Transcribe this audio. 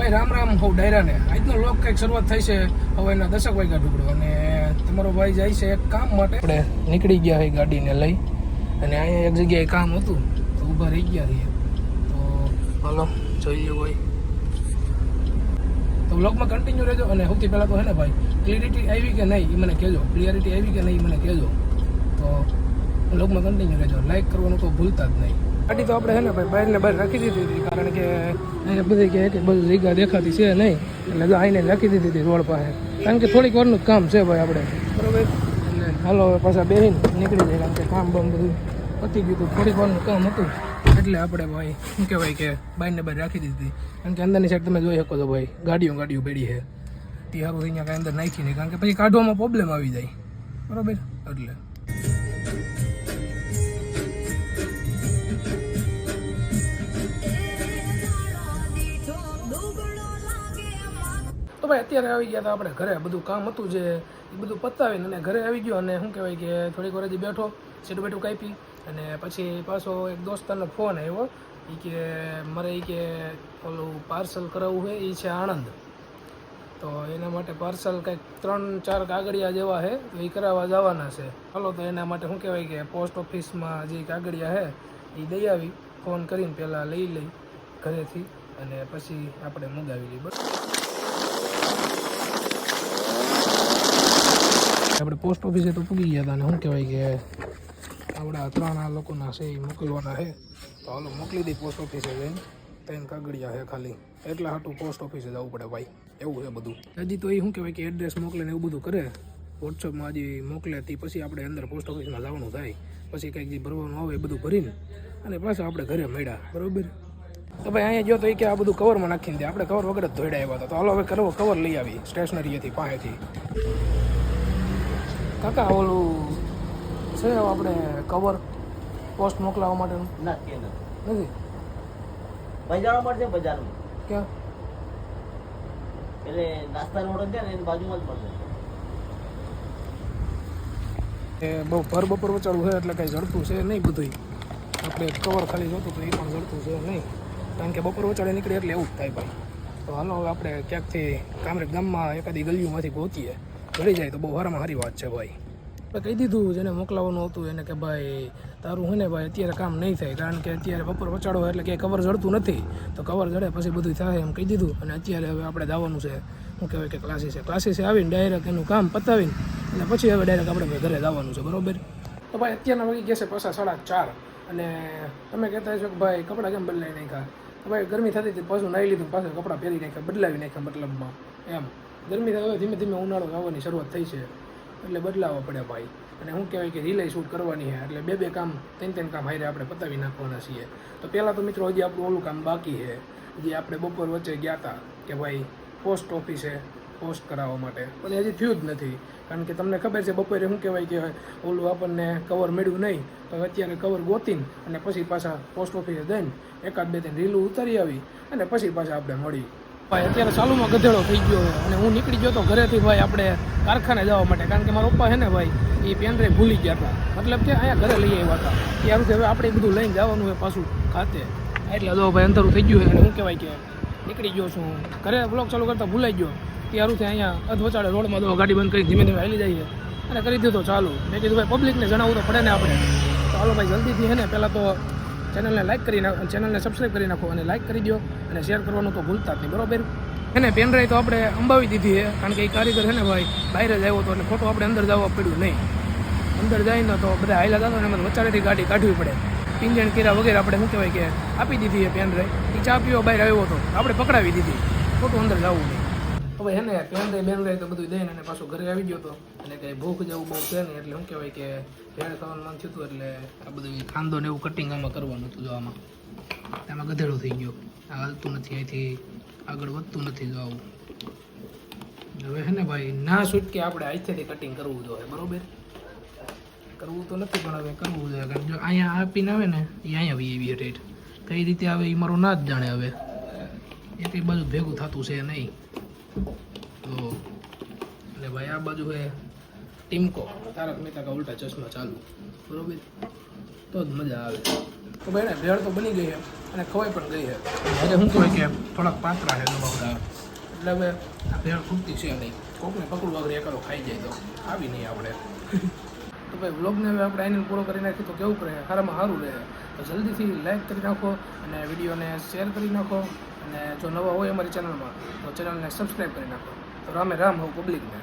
ભાઈ રામ રામ હો ડાયરાને આજનો લોક કંઈક શરૂઆત થઈ છે હવેના 10 વાગ્યા ઢુકડો અને તમારો ભાઈ જાય છે એક કામ માટે આપણે નીકળી ગયા છે ગાડીને લઈ અને અહીંયા એક જગ્યાએ કામ હતું તો ઊભા રહી ગયા છીએ તો હાલો જોઈએ ભાઈ તો વ્લોગમાં કન્ટિન્યુ રહેજો અને સૌથી પહેલાં તો હે ને ભાઈ ક્લિયરિટી આવી કે નહીં એ મને કહેજો ક્લિયરિટી આવી કે નહીં મને કહેજો તો વ્લોગમાં કન્ટિન્યુ રહેજો લાઈક કરવાનું તો ભૂલતા જ નહીં ગાડી તો આપણે હે ને ભાઈ બહારને બહાર રાખી દીધી હતી કારણ કે અહીંયા બધી કહે કે બધી જગ્યા દેખાતી છે નહીં એટલે જો આઈને રાખી દીધી હતી રોડ પાસે કારણ કે થોડીક વારનું જ કામ છે ભાઈ આપણે બરાબર એટલે હાલો હવે પાછા બેસીને નીકળી જાય કારણ કે કામ બામ બધું પતી ગયું હતું થોડીક વારનું કામ હતું એટલે આપણે ભાઈ શું કહેવાય કે બહારને બહાર રાખી દીધી કારણ કે અંદરની સાઈડ તમે જોઈ શકો છો ભાઈ ગાડીઓ પડી છે તે સારું અહીંયા કાંઈ અંદર નાખી નહીં કારણ કે પછી કાઢવામાં પ્રોબ્લેમ આવી જાય બરાબર એટલે તો ભાઈ અત્યારે આવી ગયા હતા આપણે ઘરે બધું કામ હતું જે એ બધું પતાવીને અને ઘરે આવી ગયો અને શું કહેવાય કે થોડીક વાર હજી બેઠો સીટું બેઠું કાપી અને પછી પાછો એક દોસ્તારનો ફોન આવ્યો એ કે મારે એ કે ઓલું પાર્સલ કરાવવું છે એ છે આણંદ તો એના માટે પાર્સલ કંઈક 3-4 કાગળિયા જેવા છે તો એ કરાવવા જવાના છે ચાલો તો એના માટે શું કહેવાય કે પોસ્ટ ઓફિસમાં જે કાગળિયા છે એ દઈ આવી ફોન કરીને પહેલાં લઈ ઘરેથી અને પછી આપણે મંગાવી લઈએ બસ આપણે પોસ્ટ ઓફિસે તો પૂગી ગયા હતા અને શું કહેવાય કે આપણા 3 લોકોના છે એ મોકલવાના છે તો હાલો મોકલી દઈ પોસ્ટ ઓફિસે જઈને 3 કાગળિયા છે ખાલી એટલા હાટું પોસ્ટ ઓફિસે જવું પડે ભાઈ એવું છે બધું હજી તો એ શું કહેવાય કે એડ્રેસ મોકલે ને એવું બધું કરે વોટ્સઅપમાં હજી મોકલે તે પછી આપણે અંદર પોસ્ટ ઓફિસમાં જવાનું થાય પછી કંઈક જે ભરવાનું આવે એ બધું ભરીને અને પાછા આપણે ઘરે મળ્યા બરાબર તો ભાઈ અહીંયા જો તો એ કે આ બધું કવરમાં નાખીને દે આપણે કવર વગર જ ધોઈડા આવ્યા હતા તો હાલો હવે કવર લઈ આવી સ્ટેશનરીથી પાસેથી કાકા ઓલું છે આપણે કવર પોસ્ટ મોકલાવવા માટેનું નથી બજારમાં મળશે બજારમાં ક્યાં એટલે નાસ્તાનો ઓર્ડર છે ને એની બાજુમાં જ મળશે એ બહુ ભર બપોર વચાડું છે એટલે કંઈ જડતું છે નહીં બધું આપણે કવર ખાલી જોતું તો એ પણ જડતું છે નહીં કારણ કે બપોર વચાડે નીકળે એટલે એવું જ થાય ભાઈ તો હાલો હવે આપણે ક્યાંકથી કામરેજ ગામમાં એકાદી ગલીઓમાંથી પહોંચીએ ઘડી જાય તો બહુ સારામાં સારી વાત છે ભાઈ આપણે કહી દીધું જેને મોકલાવવાનું હતું એને કે ભાઈ તારું હોય ને ભાઈ અત્યારે કામ નહીં થાય કારણ કે અત્યારે બપોર વચાડો એટલે કે કવર જડતું નથી તો કવર જડે પછી બધું થાય એમ કહી દીધું અને અત્યારે હવે આપણે જવાનું છે શું કહેવાય કે ક્લાસીસે આવીને ડાયરેક્ટ એનું કામ પતાવીને અને પછી હવે ડાયરેક્ટ આપણે ઘરે જવાનું છે બરાબર તો ભાઈ અત્યારના વાગી ગયા છે પાછા 4:30 અને તમે કહેતા છો કે ભાઈ કપડાં કેમ બદલાવી નાખ્યા તો ભાઈ ગરમી થતી હતી પાછું નાહી લીધું પાછું કપડાં પહેરી નાખ્યા બદલાવી નાખ્યા મતલબમાં એમ ગરમી હવે ધીમે ધીમે ઉનાળો આવવાની શરૂઆત થઈ છે એટલે બદલાવવા પડે ભાઈ અને શું કહેવાય કે રિલે શૂટ કરવાની છે એટલે બે કામ 3 કામ હારે આપણે પતાવી નાખવાના છીએ તો પહેલાં તો મિત્રો હજી આપણું ઓલું કામ બાકી છે જે આપણે બપોર વચ્ચે ગયા હતા કે ભાઈ પોસ્ટ ઓફિસે પોસ્ટ કરાવવા માટે પણ હજી થયું જ નથી કારણ કે તમને ખબર છે બપોરે શું કહેવાય કે ઓલું આપણને કવર મળ્યું નહીં તો અત્યારે કવર ગોતીને અને પછી પાછા પોસ્ટ ઓફિસે જઈને 1-2 રીલું ઉતારી આવી અને પછી પાછા આપણે મળી ભાઈ અત્યારે ચાલુમાં ગધેડો થઈ ગયો અને હું નીકળી ગયો તો ઘરેથી ભાઈ આપણે કારખાને જવા માટે કારણ કે મારા પપ્પા છે ને ભાઈ એ પેનડ્રાઈવ ભૂલી ગયા હતા મતલબ કે અહીંયા ઘરે લઈ આવ્યા હતા ત્યારું હવે આપણે બધું લઈને જવાનું હોય પાછું ખાતે એટલે જો ભાઈ અંતરું થઈ ગયું અને શું કહેવાય કે નીકળી ગયો છું ઘરે બ્લોગ ચાલુ કરતાં ભૂલાઈ ગયો ત્યારુંથી અહીંયા અધવચાડે રોડમાં દો ગાડી બંધ કરી ધીમે ધીમે હાલી જઈએ અને કરી દીધો ચાલુ મેં કીધું ભાઈ પબ્લિકને જણાવવું તો પડે ને આપણે તો હાલો ભાઈ જલ્દીથી છે ને પહેલાં તો ચેનલને લાઈક કરી નાખો ચેનલને સબસ્ક્રાઈબ કરી નાખો અને લાઈક કરી દો અને શેર કરવાનું તો ભૂલતા જ નહીં બરાબર એને પેનડ્રાઈવ તો આપણે અંબાવી દીધી છે કારણ કે એ કારીગર છે ને ભાઈ બહાર જ આવ્યો હતો એટલે ખોટું આપણે અંદર જવા પડ્યું નહીં અંદર જઈને તો બધા હાઈલા જતા અને વચારેથી ગાડી કાઢવી પડે પિંજણ કીરા વગેરે આપણે શું કહેવાય કે આપી દીધી છે પેનડ્રાઈવ એ ચા પીવા બહાર આવ્યો હતો આપણે પકડાવી દીધી ખોટું અંદર જવું નહીં હવે હે ને પેનડ્રાઈવ તો બધું દઈને અને પાછું ઘરે આવી ગયો હતો અને કંઈ ભૂખ જેવું બહુ છે ને એટલે શું કહેવાય કે ભેળ ખાવાનું મન થયું હતું એટલે આ બધું ખાંદો ને એવું કટિંગ આમાં કરવાનું હતું જો આમાં ગધેડો થઈ ગયો આ હાલતું નથી અહીંથી આગળ વધતું નથી જો આવું હવે હે ને ભાઈ ના છૂટકે આપણે અહીંથી કટિંગ કરવું જોઈએ બરાબર કરવું તો નથી પણ હવે કરવું જોઈએ કારણ જો અહીંયા આપીને આવે ને એ અહીંયા વી રેટ કઈ રીતે આવે એ મારો ના જ જાણે હવે એ કંઈ બાજુ ભેગું થતું છે નહીં તો અને ભાઈ આ બાજુ હે ટીમકો તારક મહેતા કા ઉલ્ટા ચશ્મા ચાલુ બરોબર તો જ મજા આવે તો ભાઈ ને ભેળ તો બની ગઈ છે અને ખવાઈ પણ ગઈ છે હવે શું કહેવાય કે થોડાક પાતળા છે દબાવડા એટલે હવે આ ભેળ ખૂટતી છે નહીં કોકને પકડું વગર એકાદો ખાઈ જાય તો આવી નહીં આપણે તો ભાઈ વ્લોગને હવે આપણે આઈને પૂરો કરી નાખીએ તો કેવું કરે સારામાં સારું રહે તો જલ્દીથી લાઈક કરી નાખો અને વિડીયોને શેર કરી નાખો અને જો નવા હોય અમારી ચેનલમાં તો ચેનલને સબસ્ક્રાઈબ કરી નાખો તો રામે રામ હું પબ્લિકને